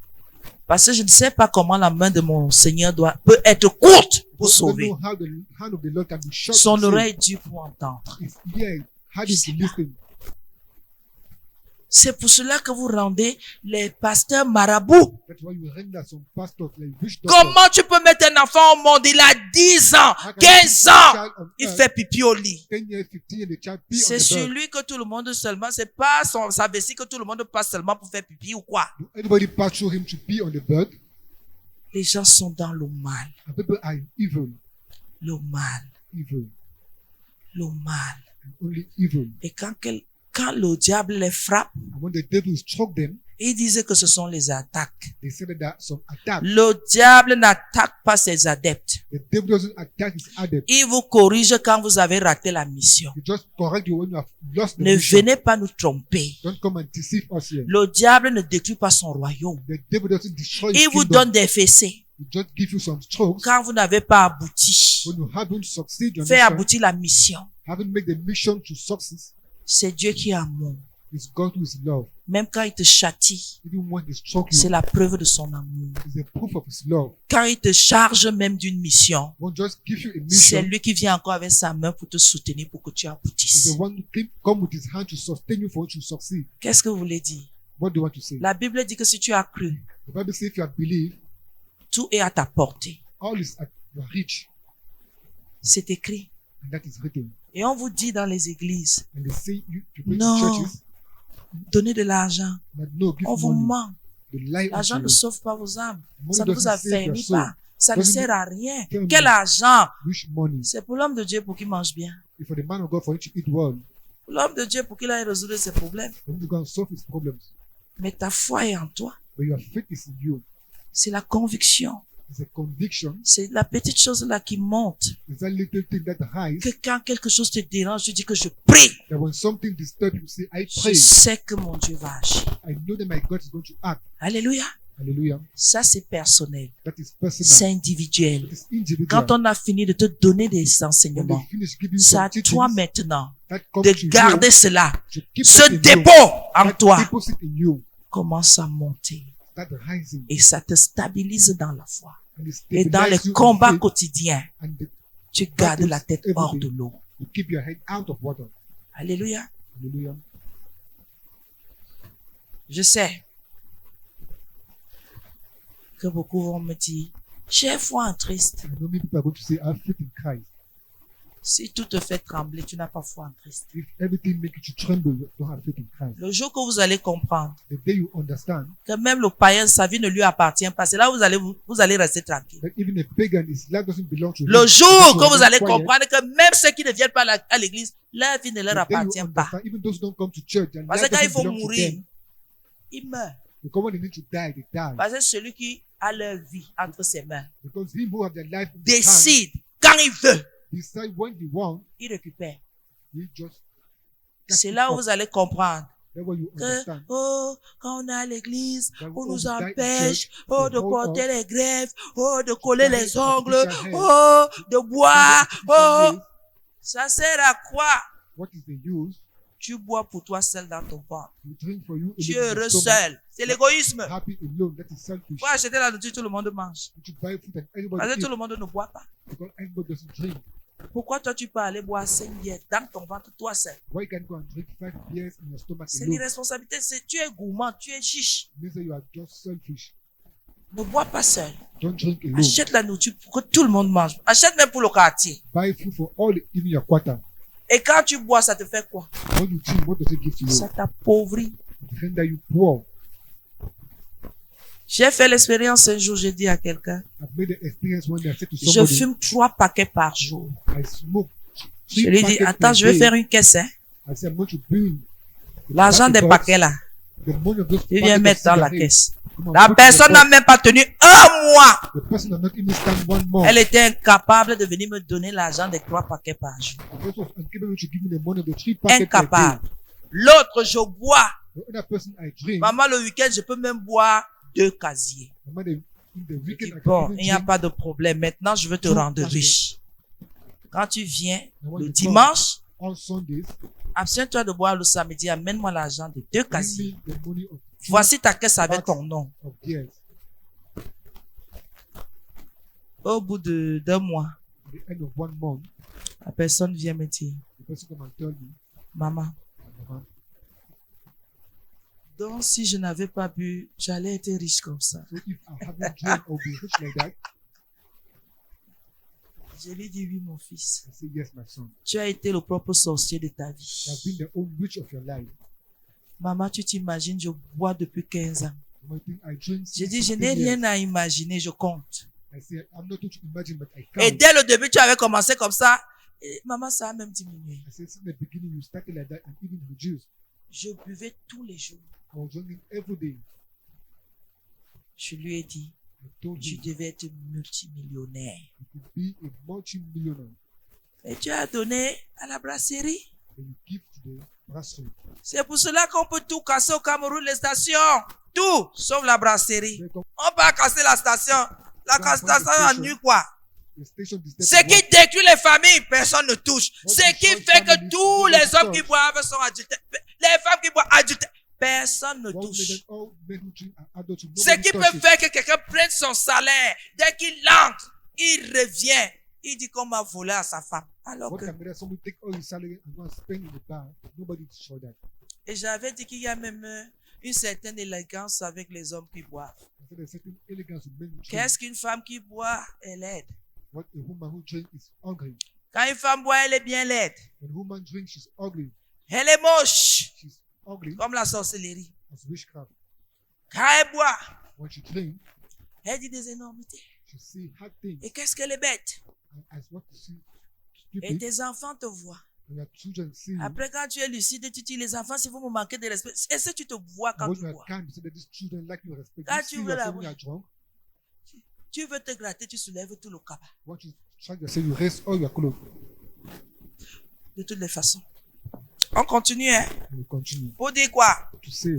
Parce que je ne sais pas comment la main de mon Seigneur peut être courte pour I don't sauver. know how the hand of the Lord can be short. Son to save. oreille est due pour entendre. His ear hardened Je sais to pas. listen. C'est pour cela que vous rendez les pasteurs marabouts. That's why you render some pastors like witch doctors. Comment tu peux mettre un enfant au monde? Il a 10 ans, How can you 15 put a ans. child on Il earth, fait pipi au lit. 10 years, 15 years, the child pee on C'est the sur bed. lui que tout le monde seulement, c'est pas sa vessie que tout le monde passe seulement pour faire pipi ou quoi. Do anybody pass through him to pee on the bed? Les gens sont dans le mal, And people are evil, le mal, evil, le mal. and only evil. Et quand le diable les frappe, And when the devil struck them, il disait que ce sont les attaques. they said that there are some attacks. Le diable n'attaque pas ses adeptes. The devil doesn't attack his adepts. Il vous corrige quand vous avez raté la mission. He just correct you when you have lost the Ne mission. venez pas nous tromper. Don't come and deceive us here. Le diable ne détruit pas son royaume. The devil doesn't destroy his Il vous kingdom. donne des fessées. He just give you some strokes. Quand vous n'avez pas abouti, When you haven't succeeded your fait mission, aboutir la mission. haven't made the mission to success, C'est Dieu qui est amour. it's God who is love. Même quand il te châtie, Even when they struck c'est you, la preuve de son amour. it's a proof of his love. Quand il te charge même d'une mission, Won't just give you a c'est mission. lui qui vient encore avec sa main pour te soutenir pour que tu He's aboutisses. the one who came, come with his hand to sustain you for you to succeed. Qu'est-ce que vous voulez dire? What do you want to say? La Bible dit que si tu as cru, The Bible says if you have believed, tout est à ta portée. all is at your reach, C'est écrit. and that is written. Et on vous dit dans les églises, And they say you go to non, churches, donnez de l'argent. but no, give On vous money. ment. They lie L'argent unto ne you. sauve pas vos âmes. Money Ça ne vous doesn't save your affermit soul. pas. Ça ne Doesn't sert à rien. tell me. Quel argent? Which money? C'est pour l'homme de Dieu pour qu'il mange bien. If for the man of God for him to eat well, Pour l'homme de Dieu pour qu'il aille résoudre ses problèmes. for him to go and solve his problems. Mais ta foi est en toi. But your faith is in you. C'est la conviction. It's a conviction. C'est la petite chose là qui monte. It's that little thing that hides. Que quand quelque chose te dérange, tu dis que je prie. That when something disturbs you, say, I Je pray. sais que mon Dieu va agir. I know that my God is going to act. Alléluia. Hallelujah. Ça, c'est personnel. That is personal. C'est individuel. That is individual. Quand on a fini de te donner des When enseignements, they finish giving you c'est à some toi teachings, maintenant that comes de to you, garder cela. to keep Ce it in you, dépôt en that toi deposit in you, commence à monter that rising, et ça te stabilise dans la foi. and it Et dans les stabilizes you in combats faith, quotidiens, and tu gardes la tête hors de l'eau. you keep your head out of water. Alléluia. Hallelujah. Je sais que beaucoup vont me dire, j'ai foi en Christ. I know many people are going to say, I have faith in Christ. Si tout te fait trembler, tu n'as pas foi en Christ. If everything makes you to tremble, you don't have faith in Christ. Le jour que vous allez comprendre The day you understand que même le païen, sa vie ne lui appartient pas, c'est là où vous allez rester tranquille. that even a pagan, his life doesn't belong to him. Le jour Because que vous he's allez quiet, comprendre que même ceux qui ne viennent pas à l'église, leur vie ne leur the day you appartient pas. understand, even those who don't come to church, their Parce life que quand il doesn't faut belong to mourir, them. il meurt. Because when they need to die, they die. Parce que celui qui a leur vie entre ses mains Because him who have their life in his hand, décide quand il veut, decide when he wants, il récupère. he just C'est là où vous allez comprendre That's what you que, understand. oh, quand on est à l'église, That on when nous we die in empêche, church, oh, they de hold porter us, les greffes, oh, de coller tie les ongles, artificial hair, oh, de boire, artificial oh. nails. Ça sert à quoi? What is the use? Tu bois pour toi seul dans ton ventre. You drink for you. Tu es alone in heureux your stomach, seul. C'est l'égoïsme. happy alone. That is selfish. Pour acheter la nourriture, tout le monde mange. You should buy food and Parce everybody que tout eat le monde ne boit pas. because everybody doesn't drink. Pourquoi toi tu peux aller boire 5 bières dans ton ventre, toi seul? Why can't you go and drink 5 beers in your stomach C'est alone? l'irresponsabilité. Tu es gourmand, tu es chiche. It means that you are just selfish. Ne bois pas seul. Don't drink alone. Achète la nourriture pour que tout le monde mange. Achète même pour le quartier. Buy food for all, even your quarter. Et quand tu bois, ça te fait quoi? When you drink, what does it give to you? Ça t'appauvrit. It render you poor. J'ai fait l'expérience un jour, j'ai dit à quelqu'un, I've made an experience when I said to je somebody, fume 3 paquets par jour. I smoke Je lui dis, attends, je vais faire une caisse, hein. I said, I'm going to bring L'argent des paquets là, the money of those tu viens packets mettre of dans la cigarettes. caisse. Come on, La put it in personne the n'a box. même pas tenu un mois. The person has not even stand 1 month. Elle était incapable de venir me donner l'argent des 3 paquets par jour. The person was incapable to give me the money of the 3 packets per day. Incapable. L'autre, je bois. The other person I drink. Maman, le week-end, je peux même boire 2 casiers. Maman, in the Je weekend, dis, I can bon, even il n'y a drink. pas de problème. Maintenant, je veux te Two rendre casiers. riche. Quand tu viens when le you dimanche, On Sundays, abstiens-toi de boire le samedi. Amène-moi l'argent de 2 bring casiers. me the money of Voici ta caisse avec ton nom. of years. Au bout d'un mois, At the end of 1 month, la personne vient me dire, the person come and tell me, maman, Mama, donc si je n'avais pas bu, j'allais être riche comme ça. so if I haven't drank, I'll be rich like that. Je lui dis, oui, mon fils. I say, yes, my son. Tu as été le propre sorcier de ta You have vie. been the own witch of your life. Maman, tu t'imagines, je bois depuis 15 ans. One thing I drink J'ai since dit, je 15 n'ai years. rien à imaginer, je compte. I say, I'm not going to imagine, but I Et can't. dès le début, tu avais commencé comme ça. Et maman, ça a même diminué. I said, since the beginning, you started like that and even reduced. Je buvais tous les jours. I was drinking every day. Je lui ai dit, I told tu you, devais être multimillionnaire. you could be a multi-millionaire. Et tu as donné à la brasserie. And you give to the brasserie. C'est pour cela qu'on peut tout casser au Cameroun, les stations. Tout, sauf la brasserie. They come- On peut casser la station. La station ennuie quoi. The station is Ce qui détruit les familles, personne ne touche. Ce qui fait que tous les hommes qui boivent sont adultères. Les femmes qui boivent adultères, personne ne touche. all men who drink are adults. Ce qui peut faire que quelqu'un prenne son salaire, dès qu'il entre, il revient. Il dit qu'on m'a volé à sa femme. Alors What que, can make somebody take all his salary and go and spend in the bar? Nobody saw that. et j'avais dit qu'il y a même une certaine élégance avec les hommes qui boivent. So there's certain elegance in men who drink. Qu'est-ce qu'une femme qui boit? Elle aide. What a woman who drinks is ugly. Quand une femme boit, elle est bien laide. When a woman drinks, she's ugly. Elle est moche, She's ugly comme la sorcellerie. as witchcraft. Quand elle boit, When she drinks, elle dit des énormités. she see hard things. Et qu'est-ce qu'elle est bête? And as what you see Et stupid, tes enfants te voient. when your children see you, Après, quand tu es lucide, tu dis, les enfants, si vous me manquez de respect, est-ce que tu te vois quand when tu you are bois? calm, you say that these children like you respect. Quand You tu see veux la yourself when you voir. are drunk. Tu veux te gratter, tu soulèves tout le cabas. What you try to say, you raise all your clothes. De toutes les façons. On continue, hein? And you continue Pour dire quoi? to say,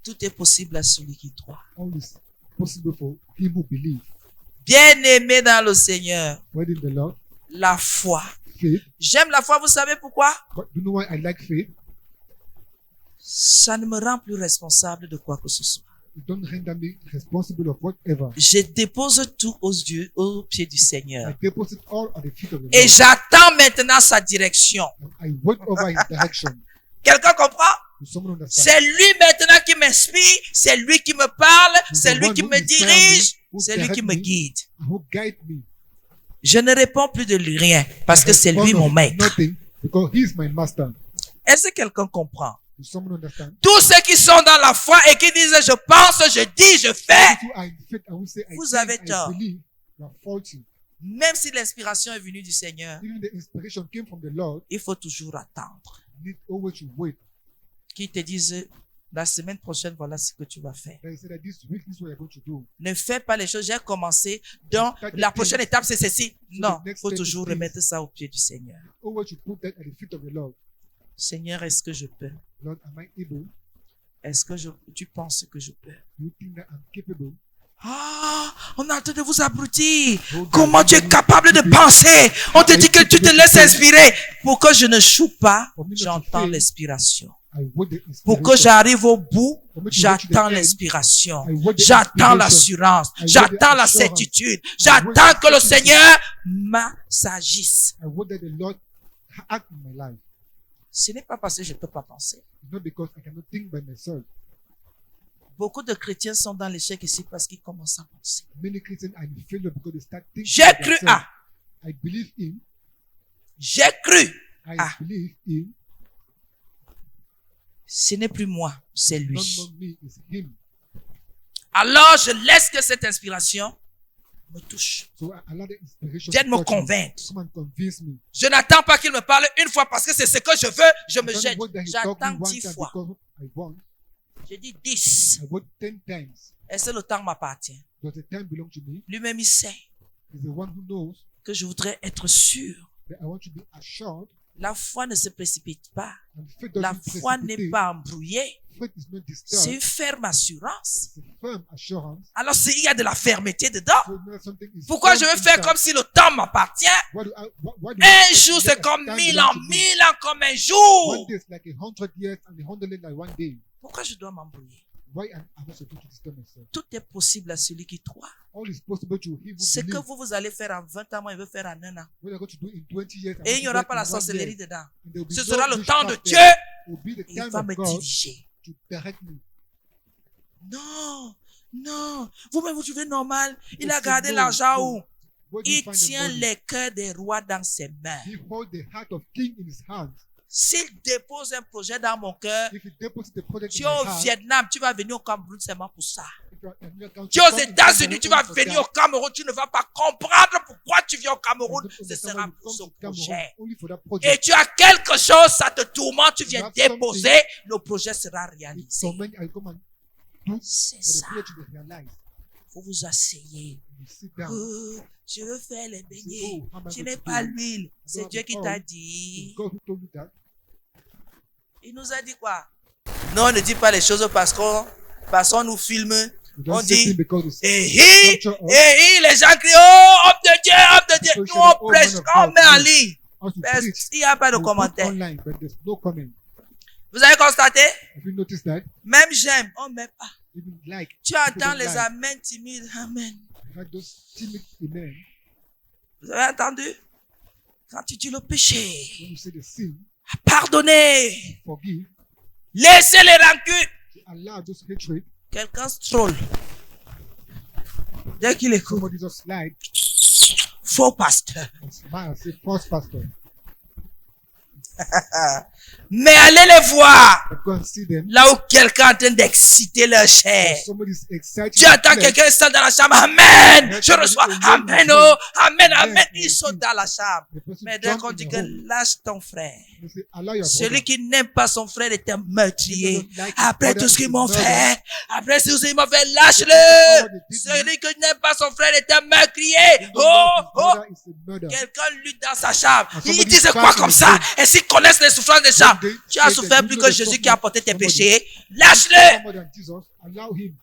Tout est possible à celui qui croit. all is possible for him who believes. Bien-aimé dans le Seigneur, Where in the Lord, la foi. faith. J'aime la foi, vous savez pourquoi? But do you know why I like faith? Ça ne me rend plus responsable de quoi que ce soit. It don't render me responsible of whatever. Je dépose tout aux pieds du I Seigneur. deposit all at the feet of the Et Lord. j'attends maintenant sa direction. And I wait over his direction. Quelqu'un comprend? Does someone understand? C'est lui maintenant qui m'inspire, c'est lui qui me parle, c'est lui qui me dirige, c'est lui qui me guide. And who guide me? Je ne réponds plus de lui rien parce que c'est lui mon maître. Nothing, because he is my master. Est-ce que quelqu'un comprend? Does someone understand? Tous ceux qui sont dans la foi et qui disent je pense, je dis, je fais, Those who are in faith and who say I Vous think, avez I tort. believe, you are faulty. même si l'inspiration est venue du Seigneur, Even the inspiration came from the Lord, il faut toujours attendre. you need always to wait. Qu'ils te disent la semaine prochaine, voilà ce que tu vas faire. Then he said that this week, this is what you're going to do. Ne fais pas les choses, j'ai commencé, donc la prochaine étape c'est ceci. Non, il faut toujours remettre ça au pied du Seigneur. Always to put that at the feet of the Lord. Seigneur, est-ce que je peux? Lord, am I able? Est-ce que tu penses que je peux? Do you think that I'm capable? Ah, on a en train de vous abrutir. Comment tu es capable de penser? On te dit que tu te laisses inspirer. Pour que je ne choue pas, j'entends l'inspiration. I wait the Pour que inspiration. j'arrive au bout, j'attends l'inspiration. J'attends l'assurance. J'attends la certitude. J'attends que le Seigneur m'agisse. I wait that the Lord act in my life. Ce n'est pas parce que je ne peux pas penser. It's not because I cannot think by myself. Beaucoup de chrétiens sont dans l'échec ici parce qu'ils commencent à penser. Many Christians are in failure because they start thinking. J'ai by cru themselves. à. I believe in. J'ai cru. I Ah. believe in. Ce n'est plus moi, c'est Not lui. more me, it's him. Alors je laisse que cette inspiration me touche. So allow the inspiration Viens to me touch me. convaincre. Come and convince me. Je n'attends pas qu'il me parle une fois parce que c'est ce que je veux, je me I don't jette. want that he talk me J'attends one 10 time fois. because I want. J'ai dit 10. I want 10 times. Est-ce que le temps m'appartient? Does the time belong to me? Lui-même, il sait He's the one who knows que je voudrais être sûr. that I want to be assured. La foi ne se précipite pas. And faith La doesn't foi n'est precipitate. pas embrouillée. Faith is not C'est disturbed. une ferme assurance. It's a firm assurance. Alors, s'il y a de la fermeté dedans, So now something is pourquoi firm je veux faire inside. comme si le temps m'appartient? Why do I Un expect jour, to c'est get comme a time 1000 belong ans, to me? 1000 ans comme un jour. One day is like 100 years and 100 years like one day. Pourquoi je dois m'embrouiller? Why am I supposed to disturb myself? Tout est possible à celui qui croit. All is possible to him who Ce que believes. vous allez faire en 20 ans, moi, je veux faire en un an. What you're going to do in 20 years. Et il n'y aura pas la in 1 year. sorcellerie dedans. And there will be Ce no sera le temps de witchcraft Dieu. there. It will be the Et time il va of me God diriger. to direct me. Non, non. Vous-même, vous trouvez normal. Il a Yes, gardé no, l'argent no. où? Where do you Il find the tient money? les cœurs des rois dans ses mains. He holds the heart of king in his hands. S'il dépose un projet dans mon cœur, If he deposits the project tu in es my au heart, Vietnam, tu vas venir au Cameroun seulement pour ça. if you are in your country, Tu es aux come in États-Unis, tu vas Cameroon for venir au that. Cameroun, tu ne vas pas comprendre pourquoi tu viens au Cameroun. And Ce the sera Cameroon pour ce comes to Cameroon projet. only for that Et project. tu as quelque chose, ça te tourmente, tu viens You have something. déposer, le projet sera réalisé. So many I come and do C'est for the ça. project to be realized. Vous vous asseyez. You sit down. Oh, je veux faire les beignets. Oh, how am I Tu going n'es to pas do? l'huile. C'est have Dieu the qui oil. t'a It's dit. God who told you that. Il nous a dit quoi? Non, ne dis pas les choses parce qu'on nous filme. You On don't say dit, things because it's les gens crient, oh, homme de Dieu, homme de Dieu. People Nous, say, on oh, prêche, man of on God, met en no. ligne. how to Mais preach. il n'y a pas de You put commentaire. online, but there's no comment. Vous avez constaté? Have you noticed that? Même j'aime, on ne met pas. Even like, Tu people entends don't les like. amens timides. Amen. You have those timid amen. Vous avez entendu? Quand tu dis le péché, When you say the sin, pardonnez, forgive, laissez les rancunes. to allow those hatred. Quelqu'un stroll. Dès qu'il écoute, Somebody just slide faux pasteur. and smile and say, false pastor. Mais allez les voir But go and see them. là où quelqu'un est en train d'exciter leur chair. Somebody's excited. Tu entends quelqu'un seul dans la chambre. Amen. Je reçois. Amen. Oh, amen. Amen. Ils sont dans la chambre. The person Mais dès jump qu'on in dit the que hole. lâche ton frère. They say, allow your Celui brother. qui n'aime pas son frère est un meurtrier. Like his Après brother tout ce is qu'ils a m'ont murderer. fait, après tout ce qu'ils m'ont fait, lâche-le. All they did Celui qui n'aime pas son frère est un meurtrier. Oh, His oh. brother is a murderer. Quelqu'un lutte dans sa chambre. And Il somebody dit c'est quoi fight in comme his ça? room. Et s'ils connaissent les souffrances des gens, When they tu as say souffert that plus you que know the Jésus qui a porté tes somebody- péchés. Lâche-le. More than Jesus, allow him.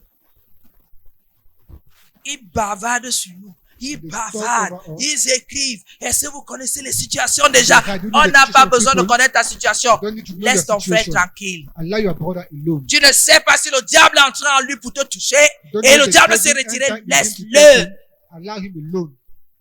Ils bavardent sur nous. Ils They bavardent. talk over us. Ils écrivent. Est-ce que vous connaissez les situations déjà? They do On the n'a pas situation besoin de people. connaître ta situation. You don't need to know Laisse your ton frère situation. tranquille. Allow your brother alone. Tu ne sais pas si le diable est entré en lui pour te toucher. Don't Et know le the diable devil s'est retiré. enter in him to Laisse-le. take him. Allow him alone.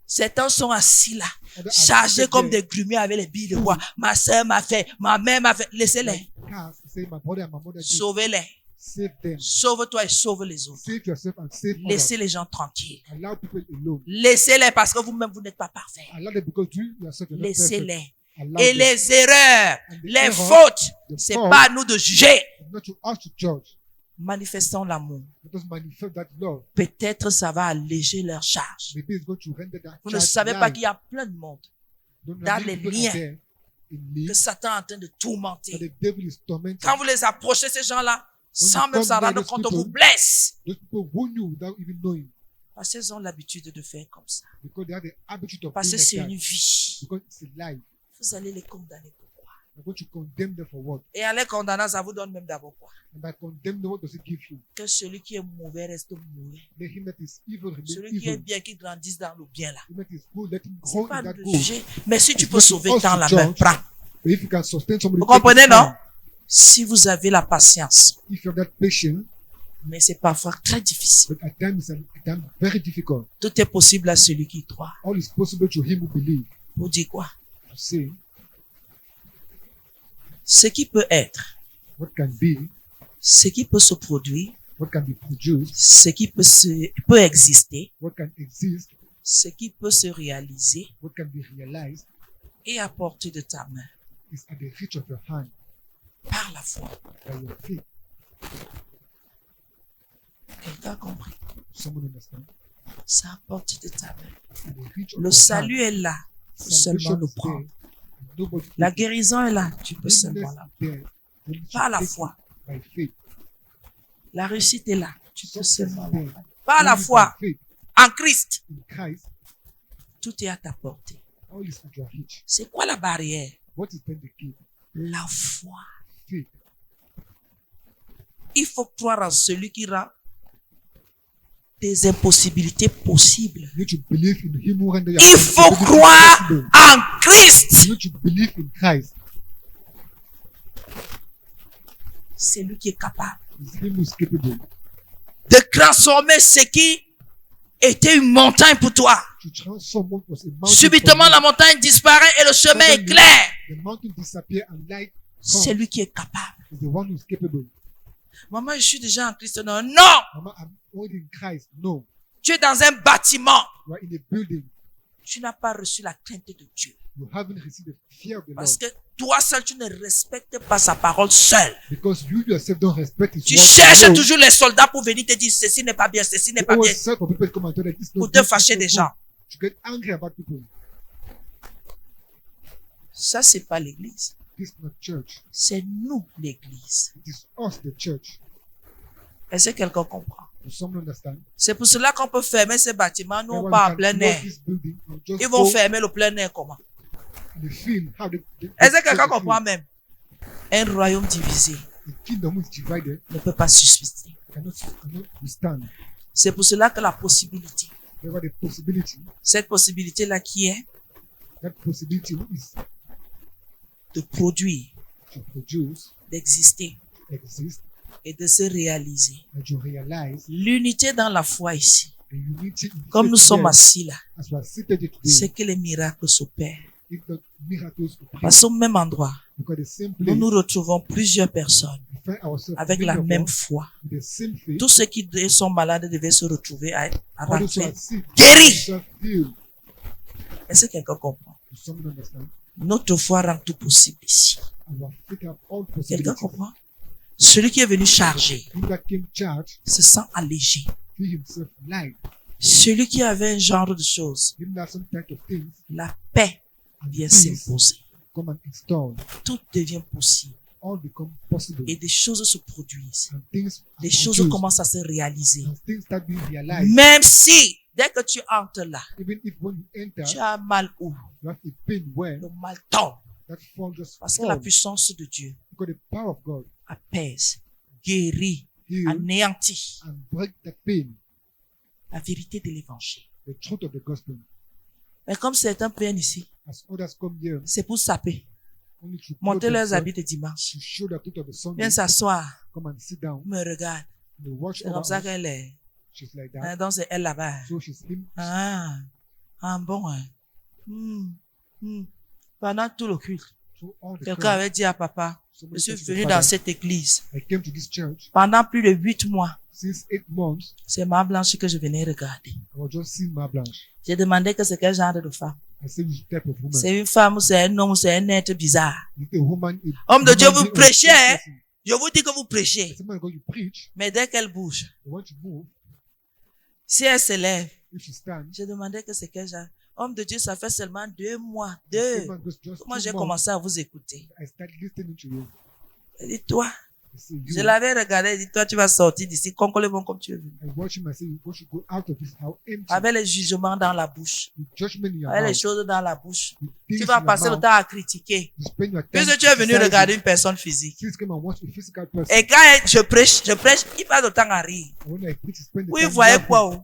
Certains sont assis là, Others are chargés seated comme there. des grumiers avec les billes de bois. Ma soeur m'a fait, ma mère m'a fait. Laissez-les. Like cars, say, my brother and my mother did. Sauvez-les. Save them. Sauve-toi et sauve les autres. Save yourself and save Laissez others. les gens tranquilles. Allow people alone. Laissez-les parce que vous-même, vous n'êtes pas parfaits. Allow them because you yourself are not perfect. Laissez-les. Allow Et them. les erreurs, And the les error, fautes, the c'est fault, pas à nous de juger. It's not to us to judge. Manifestons l'amour. Let us manifest that love. Peut-être ça va alléger leur charge. Maybe it's going to render that Vous ne child savez pas light. qu'il y a plein de monde Don't know dans many les people liens are there in need, que Satan est en train de that tourmenter. the devil is tormenting. Quand vous les approchez, ces gens-là, sans you même come s'en near rendre those compte, on people, vous blesse. Those people who knew without even knowing, Parce qu'ils ont l'habitude de faire comme ça. because they have the habitude of Parce doing que c'est like une that. vie. Because it's a life. Vous allez les condamner. Pourquoi? You're going to condemn them for what? Et en les condamnant, ça vous donne même d'abord quoi? And by condemning them, what does it give you? Que celui qui est mauvais reste mauvais. Let him that is evil remain Celui qui est evil. bien, qui grandisse dans le bien là. Him that is good, let him C'est grow pas in that de good. juger. Mais si tu It's peux not sauver us dans to la main, judge. prends. But if you can sustain somebody, Vous take his comprenez, non? hand. Si vous avez la patience. If you have that patience, Mais c'est parfois très difficile. but at times it's very difficult. Tout est possible à celui qui croit. All is possible to him who believes. Vous dites quoi? To say Ce qui peut être, what can be, ce qui peut se produire, what can be produced, ce qui peut exister, what can exist, ce qui peut se réaliser what can be realized et à portée de ta main is at the reach of your hand par la foi. by your feet. Quelqu'un a compris? Someone understand? C'est à portée de ta main. in the reach of Le your salut hand. est là. Tu peux seulement Salvation le is there. prendre. And nobody La takes it. guérison est là. Tu peux Healiness seulement la is there. Then you Par la take foi. it by faith. La réussite est là. Tu peux Success is seulement la there. prendre. Par la Only by foi faith en Christ. in Christ, Tout est à ta portée. all is at your reach. C'est quoi la barrière? What is then the key? La foi. Faith. Il faut croire en celui qui rend des impossibilités possibles. You need to believe in Him who renders your Il faut impossibility croire possible. en Christ. You need to believe in Christ. C'est lui qui est capable It's Him who is capable de transformer ce qui était une montagne pour toi. to transform what was a mountain. Subitement, for la you. montagne disparaît et le chemin est clair. The mountain disappear and light C'est lui qui est capable. is the one who is capable. Maman, je suis déjà en Christ. Non, non. Mama, I'm only in Christ. No. Tu es dans un bâtiment. You are in a building. Tu n'as pas reçu la crainte de Dieu. You haven't received the fear of the Lord. Parce que toi seul, tu ne respectes pas sa parole seule. Because you yourself don't respect His Tu word. cherches alone. toujours les soldats pour venir te dire ceci n'est pas bien, ceci n'est You pas bien. always search for people to come and tell you this is not Pour te good, fâcher this des is not gens. good. To get angry about people. Ça, c'est pas l'église. This is not church. C'est nous, l'église. It is us, the church. Est-ce que quelqu'un comprend? Does someone understand? C'est pour cela qu'on peut fermer ces bâtiments. Nous, on Everyone part en can plein close air. this building and just Ils vont go fermer le plein air comment? in the field. How they Est-ce que quelqu'un the comprend field. même? Un royaume divisé The kingdom is divided ne peut pas subsister. cannot withstand. C'est pour cela que la possibilité, Wherever the possibility, cette possibilité-là qui est that possibility is de produire, to produce, d'exister exist, et de se réaliser. and to realize L'unité dans la foi ici, the unity in comme faith nous sommes here, assis là, as we are seated here c'est today, que les miracles s'opèrent. if the miracles occur, Parce qu'au même endroit, because the same nous place, nous retrouvons plusieurs personnes we find ourselves avec many la of même us foi. with the same faith. Tous ceux qui sont malades devaient se retrouver à All those who rentrer. are sick, Guéris. shall heal. Est-ce que quelqu'un comprend? Does someone understand? Notre foi rend tout possible ici. Our faith have all Quelqu'un possibilities. comprend? Celui qui est venu charger He that came charged, se sent allégé. he himself lied. Celui qui avait un genre de choses, Him that some type of things la paix and vient peace s'imposer. come and install. Tout devient possible All become possible. et des choses se produisent. And things are Des choses produced. commencent à se réaliser. And things start being realized. Même si, dès que tu entres là, Even if when you enter, tu as mal où? you have a pain where Le mal tombe. that fall just Parce que la fall. puissance de Dieu Because the power of God apaise, guérit, heal anéantit and break the pain, la vérité de l'évangile. the truth of the gospel. Mais comme certains viennent ici, As others come here, c'est pour saper, only to monter clothe leurs themselves, habits de dimanche. to show the truth of the Sunday, Viens s'asseoir, come and sit down, me regarde. and they watch C'est over comme ça us. qu'elle est. She's like Hein, that. donc c'est elle là-bas. So she's him. Ah, ah bon. Hein. Hmm. Pendant tout le culte, So all the quelqu'un time, avait dit à papa, je somebody suis said to the venu father, dans cette église. I came to this church Pendant plus de 8 mois, since 8 months. c'est ma blanche que je venais regarder. I was just seeing ma blanche. J'ai demandé que c'est quel genre de femme. I said, which type of woman? C'est une femme ou c'est un homme ou c'est un être bizarre. Is it a woman? A Homme de Dieu, human vous being or a prêchez, hein? person? Je vous dis que vous I prêchez. said, man, God, you preach. Mais dès qu'elle bouge, I want to move. si elle se lève, If she stands, j'ai demandé que c'est quel genre. Homme de Dieu, ça fait seulement 2 mois. I said, 2. man, just Moi, 2 j'ai months. commencé à vous écouter. I started listening to you. Elle dit, toi, I said, je you. l'avais regardé, elle dit, toi, tu vas sortir d'ici, concole bon comme tu es venu. I watch him. I say, you should go out of this. How empty. Avec les jugements dans la bouche, With judgment in your avec les mouth. choses dans la bouche. With Tu things vas in your passer le mouth. temps à critiquer. You spend your time Puisque tu es venu criticizing. regarder une personne physique. Please come and watch a physical person. Et quand je prêche, il passe le temps à rire. And when I preach, you spend the Oui, time il voyait laughing. quoi? Oh?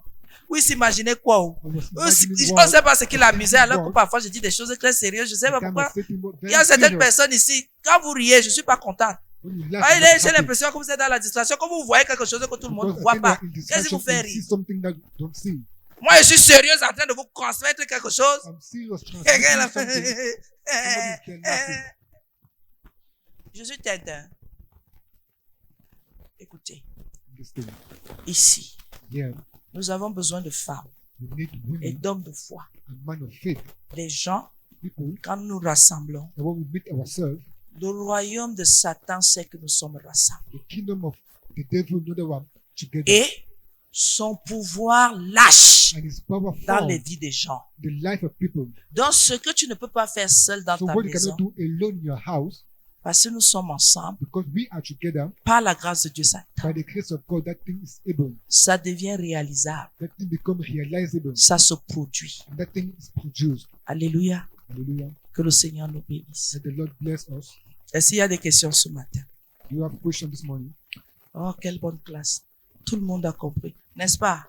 Oui, il s'imaginait quoi? Oh? I was On imagining ne what- sait pas ce qu'il amusait, alors que what- parfois je dis des choses très sérieuses. Je sais pas the time pourquoi. I say things Il very y a certaines serious. personnes ici, quand vous riez, je suis pas contente. When you laugh, Ah, you're not j'ai happy. l'impression que vous êtes dans la distraction, comme vous voyez quelque chose que tout le monde ne Because voit I think pas. that in Qu'est-ce qui distraction, vous fait you rire? see something that you don't see. Moi, je suis sérieuse en train de vous transmettre quelque chose. I'm serious. Quelqu'un là Transmitting something. fait- Somebody is laughing. Je suis Tintin. Écoutez, This thing. ici, Yeah, nous avons besoin de femmes we need et women d'hommes de foi. and men of faith. Les gens, People, quand nous nous rassemblons, that when we meet ourselves, le royaume de Satan sait que nous sommes rassemblés. the kingdom of the devil know that we're together. Et son pouvoir lâche and His power dans les forms vies des gens. the life of people. Donc, ce que tu ne peux pas faire seul dans So ta what you maison, cannot do alone in your house, parce que nous sommes ensemble, because we are together, par la grâce de Dieu, ça, by the grace of God, that thing is able. ça devient réalisable. That thing becomes realizable. Ça se produit. And that thing is produced. Alléluia. Hallelujah. Que le Seigneur nous bénisse. Let the Lord bless us. Est-ce qu'il y a des questions ce matin? You have a question this morning. Oh, quelle bonne classe. Tout le monde a compris. N'est-ce pas?